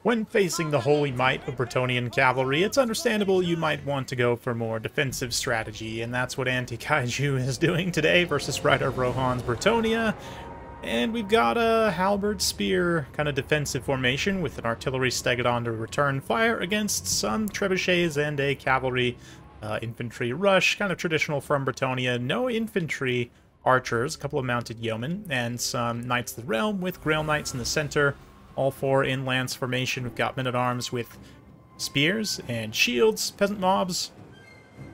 When facing the holy might of Bretonnian cavalry, it's understandable you might want to go for more defensive strategy, and that's what Anti-Kaiju is doing today versus Rider of Rohan's Bretonnia. And we've got a halberd spear kind of defensive formation with an artillery stegodon to return fire against some trebuchets and a cavalry infantry rush, kind of traditional from Bretonnia. No infantry archers, a couple of mounted yeomen, and some Knights of the Realm with Grail Knights in the center. All four in lance formation. We've got men-at-arms with spears and shields, peasant mobs.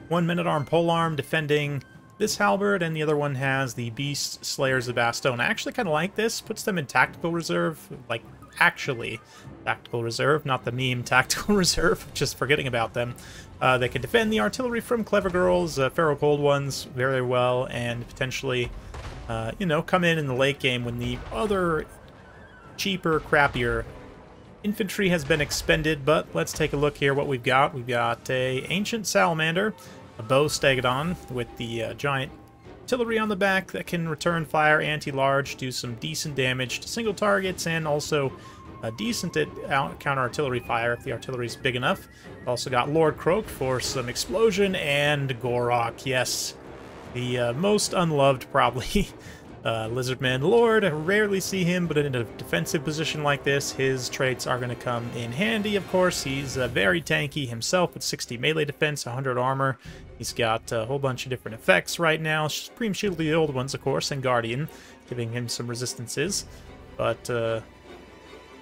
One men-at-arm polearm defending this halberd, and the other one has the Beast Slayers of Bastogne. I actually kind of like this. Puts them in tactical reserve, like actually tactical reserve, not the meme tactical reserve, just forgetting about them. They can defend the artillery from Clever Girls, Pharaoh Cold Ones very well, and potentially, you know, come in the late game when the other cheaper, crappier infantry has been expended. But let's take a look here what we've got. We've got a Ancient Salamander, a Bow Stegodon with the giant artillery on the back that can return fire anti-large, do some decent damage to single targets, and also decent at counter-artillery fire if the artillery is big enough. Also got Lord Croak for some explosion, and Gorok, yes, the most unloved, probably, Lizardmen Lord. I rarely see him, but in a defensive position like this, his traits are going to come in handy, of course. He's very tanky himself with 60 melee defense, 100 armor. He's got a whole bunch of different effects right now. Supreme Shield of the old ones, of course, and Guardian, giving him some resistances. But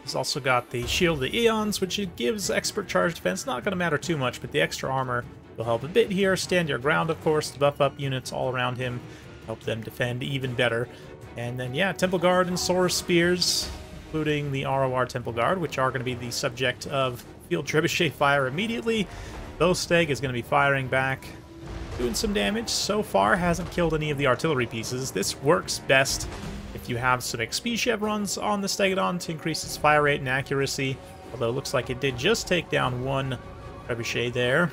he's also got the Shield of the Eons, which gives expert charge defense. Not going to matter too much, but the extra armor will help a bit here. Stand your ground, of course, to buff up units all around him, help them defend even better. And then, yeah, Temple Guard and Saurus Spears, including the ROR Temple Guard, which are going to be the subject of field trebuchet fire immediately. Bowsteg is going to be firing back, doing some damage. So far, hasn't killed any of the artillery pieces. This works best if you have some XP chevrons on the Stegodon to increase its fire rate and accuracy, although it looks like it did just take down one trebuchet there.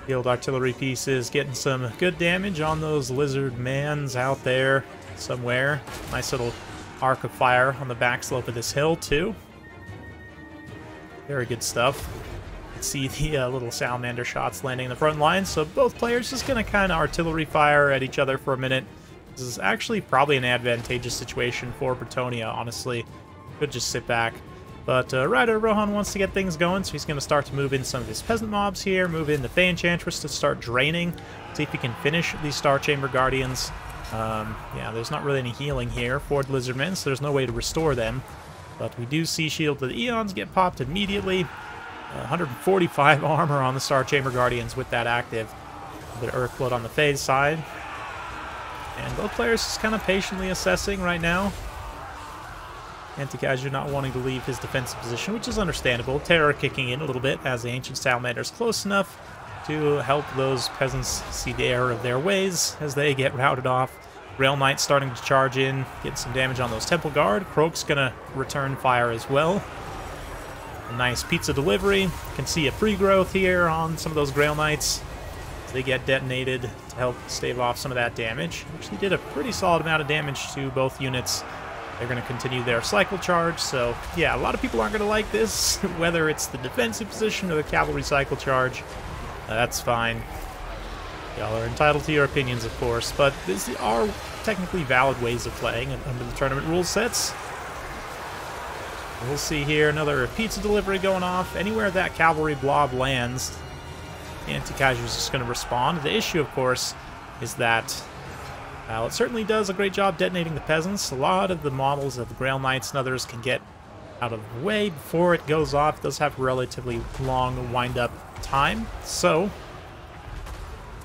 Field artillery pieces getting some good damage on those Lizardmans out there somewhere. Nice little arc of fire on the back slope of this hill, too. Very good stuff. You can see the little salamander shots landing in the front line, so both players just going to kind of artillery fire at each other for a minute. This is actually probably an advantageous situation for Bretonnia, honestly. Could just sit back. But Rider Rohan wants to get things going, so he's going to start to move in some of his peasant mobs here, move in the Fey Enchantress to start draining, see if he can finish these Star Chamber Guardians. Yeah, there's not really any healing here for the Lizardmen, so there's no way to restore them. But we do see Shield of the Eons get popped immediately. 145 armor on the Star Chamber Guardians with that active. A bit of Earthblood on the Fey's side. And both players just kind of patiently assessing right now. Anti-Kaiju not wanting to leave his defensive position, which is understandable. Terror kicking in a little bit as the Ancient Salamander is close enough to help those peasants see the error of their ways as they get routed off. Grail Knight starting to charge in, getting some damage on those Temple Guard. Croak's going to return fire as well. A nice pizza delivery. Can see a free growth here on some of those Grail Knights as they get detonated to help stave off some of that damage. Actually did a pretty solid amount of damage to both units. They're going to continue their cycle charge, so yeah, a lot of people aren't going to like this, whether it's the defensive position or the cavalry cycle charge. That's fine. Y'all are entitled to your opinions, of course, but these are technically valid ways of playing under the tournament rule sets. We'll see here another pizza delivery going off. Anywhere that cavalry blob lands, Anti-Kaiju is just going to respond. The issue, of course, is that it certainly does a great job detonating the peasants. A lot of the models of the Grail Knights and others can get out of the way before it goes off. It does have a relatively long wind-up time, so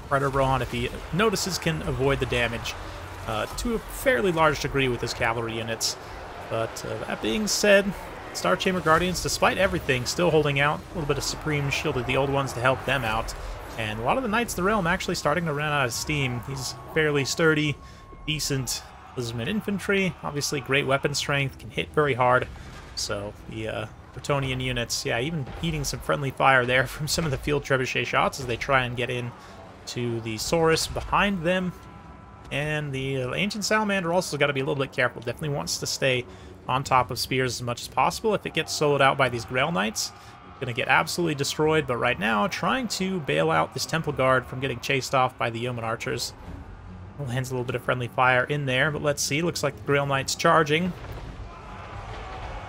Rider Rohan, if he notices, can avoid the damage to a fairly large degree with his cavalry units. But that being said, Star Chamber Guardians, despite everything, still holding out. A little bit of Supreme Shield of the old ones to help them out. And a lot of the Knights of the Realm actually starting to run out of steam. He's fairly sturdy, decent Lizardmen infantry. Obviously, great weapon strength, can hit very hard. So the Bretonnian units, yeah, even eating some friendly fire there from some of the field trebuchet shots as they try and get in to the Saurus behind them. And the Ancient Salamander also got to be a little bit careful. Definitely wants to stay on top of spears as much as possible. If it gets soloed out by these Grail Knights, it's going to get absolutely destroyed. But right now, trying to bail out this Temple Guard from getting chased off by the Yeoman Archers. Lands a little bit of friendly fire in there, but let's see. Looks like the Grail Knight's charging.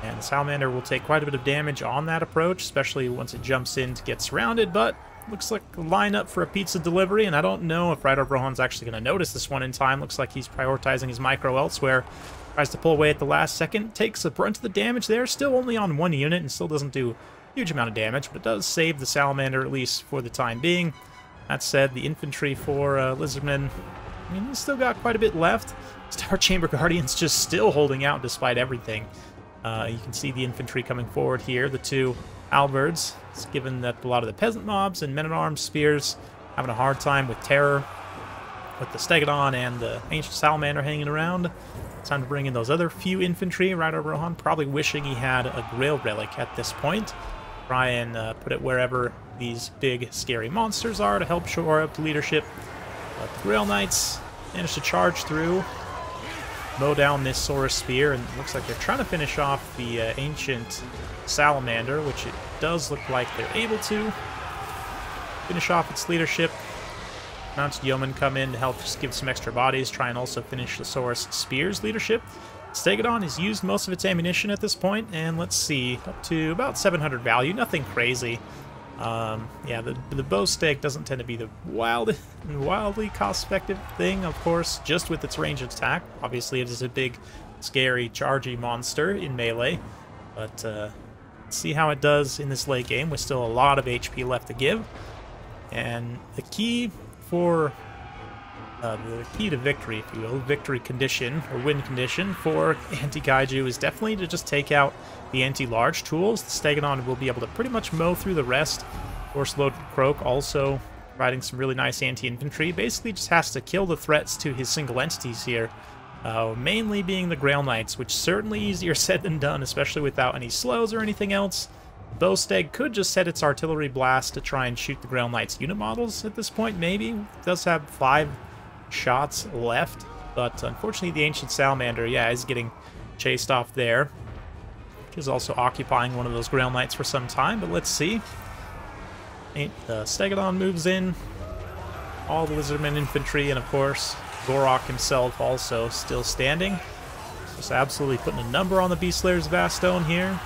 And the Salamander will take quite a bit of damage on that approach, especially once it jumps in to get surrounded, but looks like a lineup for a pizza delivery, and I don't know if Rydor Brohan's actually going to notice this one in time. Looks like he's prioritizing his micro elsewhere. Tries to pull away at the last second, takes a brunt of the damage there, still only on one unit, and still doesn't do a huge amount of damage, but it does save the Salamander, at least for the time being. That said, the infantry for Lizardmen, I mean, he's still got quite a bit left. Star Chamber Guardians just still holding out despite everything. You can see the infantry coming forward here, the two halberds. It's given that a lot of the peasant mobs and men-at-arms spears having a hard time with terror, with the Stegodon and the Ancient Salamander hanging around. It's time to bring in those other few infantry. Rydor Brohan probably wishing he had a Grail Relic at this point. Try and put it wherever these big, scary monsters are to help shore up the leadership. But the Grail Knights managed to charge through, mow down this Saurus Spear, and it looks like they're trying to finish off the Ancient Salamander, which it does look like they're able to finish off its leadership. Mounted Yeomen come in to help just give some extra bodies, try and also finish the Saurus Spear's leadership. Stegodon has used most of its ammunition at this point, and let's see, up to about 700 value, nothing crazy. Yeah, the bow stake doesn't tend to be the wildly cost-effective thing, of course, just with its ranged attack. Obviously, it is a big, scary, chargy monster in melee, but let's see how it does in this late game with still a lot of HP left to give. And the key for the key to victory, if you will, victory condition or win condition for anti-kaiju is definitely to just take out the anti-large tools. The Stegodon will be able to pretty much mow through the rest. Force Loaded Croak also providing some really nice anti-infantry. Basically just has to kill the threats to his single entities here, mainly being the Grail Knights, which certainly easier said than done, especially without any slows or anything else. Bowstag could just set its artillery blast to try and shoot the Grail Knights unit models at this point, maybe. It does have 5 shots left, but unfortunately the Ancient Salamander, yeah, is getting chased off there, which is also occupying one of those Grail Knights for some time, but let's see. The Stegodon moves in, all the Lizardmen infantry, and of course Gorok himself also still standing. Just absolutely putting a number on the Beast Slayers of Vastone here.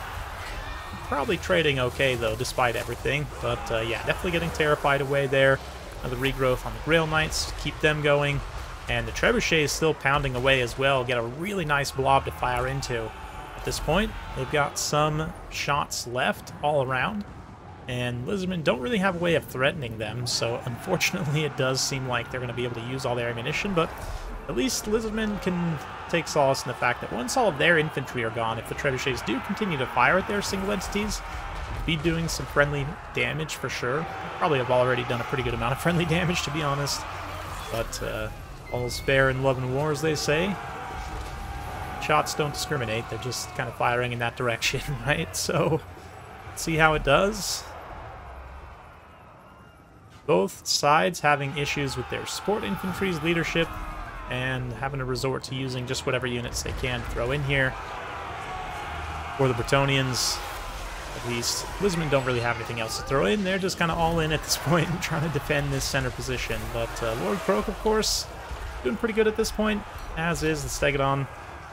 Probably trading okay though, despite everything, but yeah, definitely getting terrified away there. The regrowth on the Grail Knights to keep them going, and the Trebuchet is still pounding away as well. Get a really nice blob to fire into. At this point, they've got some shots left all around, and Lizardmen don't really have a way of threatening them, so unfortunately it does seem like they're going to be able to use all their ammunition, but at least Lizardmen can take solace in the fact that once all of their infantry are gone, if the Trebuchets do continue to fire at their single entities, be doing some friendly damage for sure. Probably have already done a pretty good amount of friendly damage, to be honest. But all's fair in love and war, as they say. Shots don't discriminate, they're just kind of firing in that direction, right? So, let's see how it does. Both sides having issues with their support infantry's leadership and having to resort to using just whatever units they can to throw in here. For the Bretonians, at least, Lizardmen don't really have anything else to throw in. They're just kind of all in at this point and trying to defend this center position. But Lord Croak, of course, doing pretty good at this point, as is the Stegodon.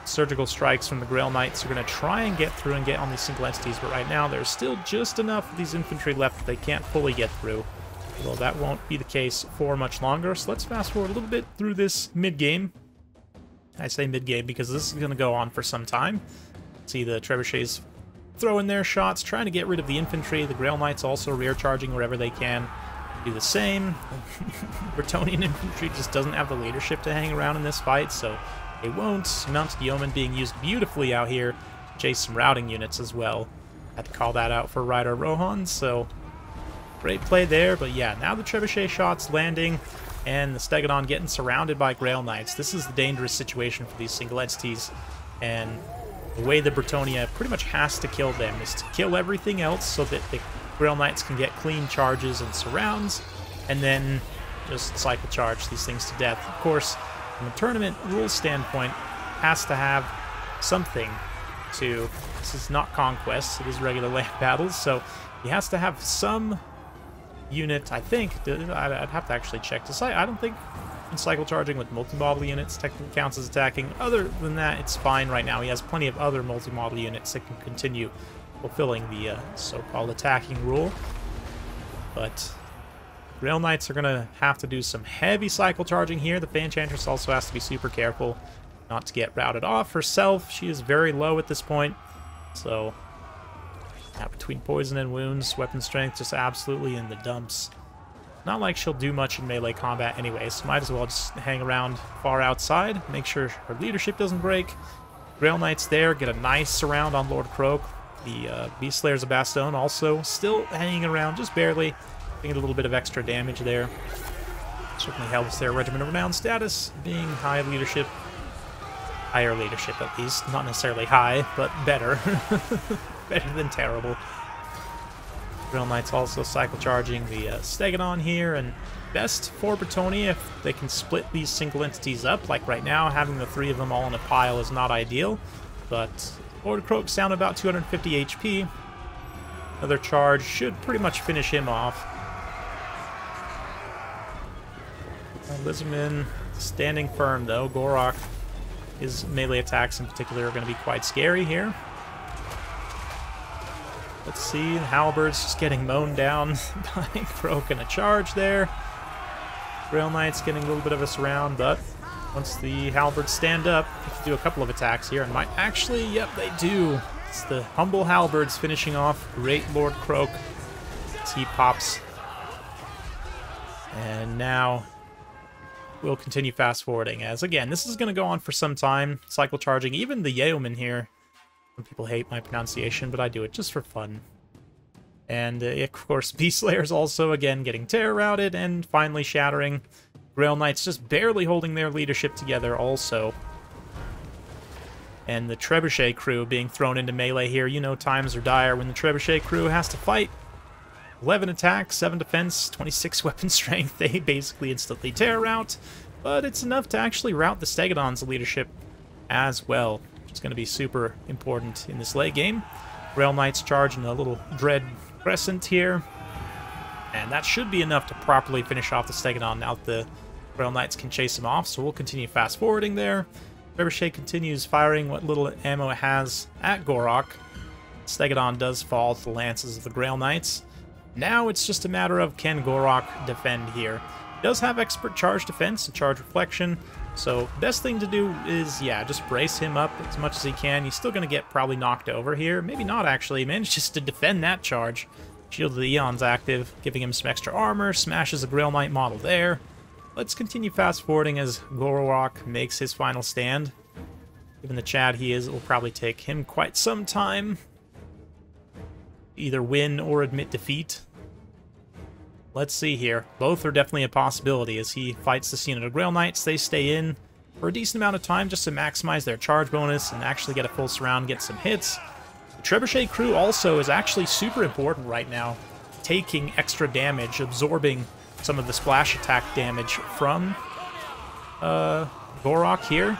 Surgical strikes from the Grail Knights are going to try and get through and get on these single entities, but right now there's still just enough of these infantry left that they can't fully get through. Although that won't be the case for much longer, so let's fast forward a little bit through this mid-game. I say mid-game because this is going to go on for some time. See the Trebuchets throwing their shots, trying to get rid of the infantry. The Grail Knights also rear-charging wherever they can. Do the same. Bretonnian infantry just doesn't have the leadership to hang around in this fight, so they won't. Mounted Yeoman being used beautifully out here. Chase some routing units as well. Had to call that out for Rydor Brohan, so great play there. But yeah, now the Trebuchet shots landing, and the Stegodon getting surrounded by Grail Knights. This is the dangerous situation for these single entities, and the way the Bretonnia pretty much has to kill them is to kill everything else so that the Grail Knights can get clean charges and surrounds, and then just cycle charge these things to death. Of course, from a tournament rules standpoint, has to have something to... This is not Conquest, it is regular land battles, so he has to have some unit, I think. I'd have to actually check to say. I don't think cycle charging with multi-model units technically counts as attacking. Other than that, it's fine right now. He has plenty of other multi-model units that can continue fulfilling the so-called attacking rule. But Grail Knights are going to have to do some heavy cycle charging here. The Fanchantress also has to be super careful not to get routed off herself. She is very low at this point. So, yeah, between poison and wounds, weapon strength just absolutely in the dumps. Not like she'll do much in melee combat anyway, so might as well just hang around far outside, make sure her leadership doesn't break. Grail Knights there, get a nice surround on Lord Croak. The Beast Slayers of Bastogne also still hanging around, just barely. Getting a little bit of extra damage there. Certainly helps their Regiment of Renown status, being high leadership. Higher leadership, at least. Not necessarily high, but better. Better than terrible. Grail Knights also cycle charging the Stegadon here, and best for Bretonnia if they can split these single entities up. Like right now, having the three of them all in a pile is not ideal, but Lord Croak's down about 250 HP. Another charge should pretty much finish him off. Lizardmen standing firm though. Gorok, his melee attacks in particular are going to be quite scary here. Let's see, Halberds just getting mown down by Croak in a charge there. Grail Knights getting a little bit of a surround, but once the Halberds stand up, they can do a couple of attacks here, and might actually, yep, they do. It's the humble Halberds finishing off Great Lord Croak as he pops. And now we'll continue fast forwarding, as again, this is going to go on for some time. Cycle charging, even the yeoman here. Some people hate my pronunciation, but I do it just for fun. And, of course, Beast Slayers also, again, getting terror routed and finally shattering. Grail Knights just barely holding their leadership together also. And the Trebuchet crew being thrown into melee here. You know times are dire when the Trebuchet crew has to fight. 11 attack, 7 defense, 26 weapon strength. They basically instantly terror rout. But it's enough to actually rout the Stegadon's leadership as well. It's going to be super important in this late game. Grail Knights charging a little Dread Crescent here. And that should be enough to properly finish off the Stegadon now that the Grail Knights can chase him off. So we'll continue fast forwarding there. Trebuchet continues firing what little ammo it has at Gorok. Stegadon does fall to the lances of the Grail Knights. Now it's just a matter of can Gorok defend here. He does have expert charge defense and charge reflection. So best thing to do is, yeah, just brace him up as much as he can. He's still going to get probably knocked over here. Maybe not, actually. He managed just to defend that charge. Shield of the Eon's active, giving him some extra armor. Smashes a Grail Knight model there. Let's continue fast-forwarding as Gorok makes his final stand. Given the Chad he is, it will probably take him quite some time. Either win or admit defeat. Let's see here. Both are definitely a possibility as he fights this unit of Grail Knights. They stay in for a decent amount of time just to maximize their charge bonus and actually get a full surround, get some hits. The Trebuchet crew also is actually super important right now, taking extra damage, absorbing some of the splash attack damage from Gorok here.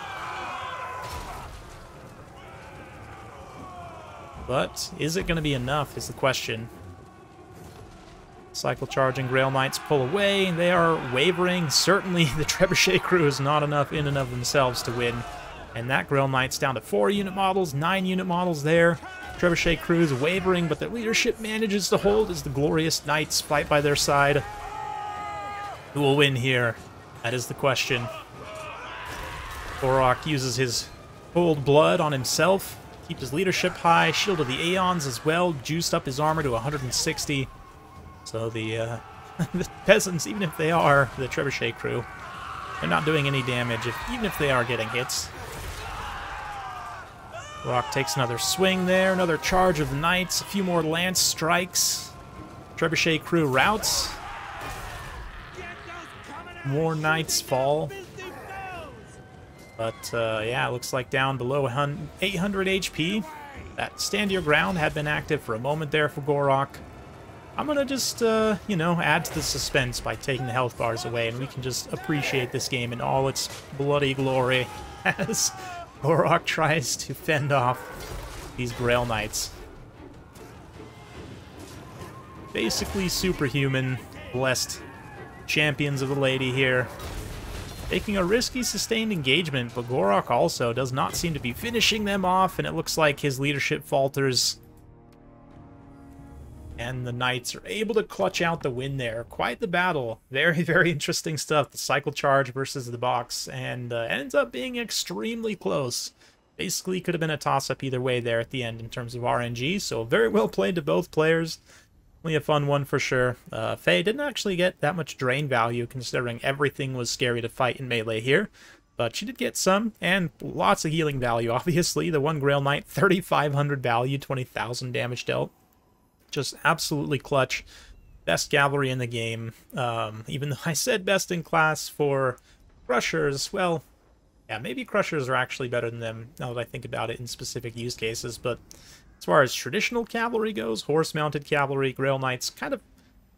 But is it going to be enough is the question. Cycle charging Grail Knights pull away. They are wavering. Certainly the Trebuchet crew is not enough in and of themselves to win. And that Grail Knight's down to 4 unit models, 9 unit models there. Trebuchet crew is wavering, but their leadership manages to hold as the glorious Knights fight by their side. Who will win here? That is the question. Gorok uses his cold blood on himself. Keep his leadership high. Shield of the Aeons as well. Juiced up his armor to 160. So the peasants, even if they are the Trebuchet crew, they're not doing any damage, even if they are getting hits. Gorok takes another swing there, another charge of the Knights, a few more lance strikes. Trebuchet crew routs. More Knights fall. But yeah, it looks like down below 800 HP. That stand your ground had been active for a moment there for Gorok. I'm gonna just, you know, add to the suspense by taking the health bars away, and we can just appreciate this game in all its bloody glory as Gorok tries to fend off these Grail Knights. Basically superhuman, blessed champions of the lady here. Taking a risky sustained engagement, but Gorok also does not seem to be finishing them off, and it looks like his leadership falters. And the Knights are able to clutch out the win there. Quite the battle. Very, very interesting stuff. The cycle charge versus the box, and ends up being extremely close. Basically could have been a toss-up either way there at the end in terms of RNG, so very well played to both players. Definitely a fun one for sure. Faye didn't actually get that much drain value considering everything was scary to fight in melee here, but she did get some, and lots of healing value, obviously. The one Grail Knight, 3,500 value, 20,000 damage dealt. Just absolutely clutch. Best cavalry in the game. Even though I said best in class for Crushers, well, yeah, maybe Crushers are actually better than them now that I think about it in specific use cases, but as far as traditional cavalry goes, horse-mounted cavalry, Grail Knights kind of,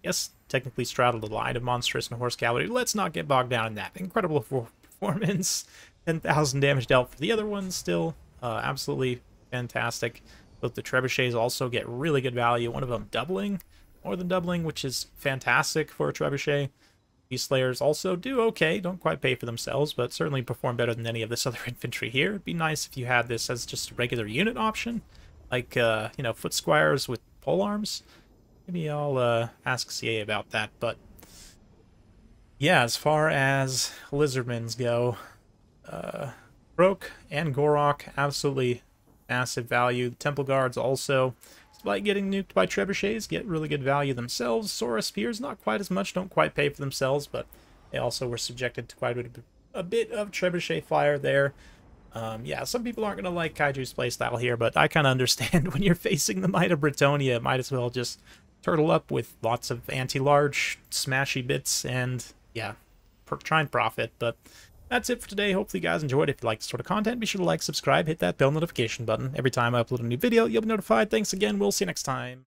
yes, technically straddle the line of monstrous and horse cavalry. Let's not get bogged down in that. Incredible performance. 10,000 damage dealt for the other ones still. Absolutely fantastic. Both the trebuchets also get really good value. One of them doubling, more than doubling, which is fantastic for a trebuchet. Beast Slayers also do okay. Don't quite pay for themselves, but certainly perform better than any of this other infantry here. It'd be nice if you had this as just a regular unit option. Like, you know, foot squires with pole arms. Maybe I'll ask CA about that, but yeah, as far as Lizardmen's go, Broke and Gorok, absolutely massive value. The Temple Guards also, despite getting nuked by trebuchets, get really good value themselves. Sora Spears, not quite as much, don't quite pay for themselves, but they also were subjected to quite a bit of trebuchet fire there. Yeah, some people aren't going to like Kaiju's playstyle here, but I kind of understand when you're facing the might of Bretonnia, might as well just turtle up with lots of anti-large smashy bits and, yeah, try and profit. But that's it for today. Hopefully you guys enjoyed. If you like this sort of content, be sure to like, subscribe, hit that bell notification button. Every time I upload a new video, you'll be notified. Thanks again. We'll see you next time.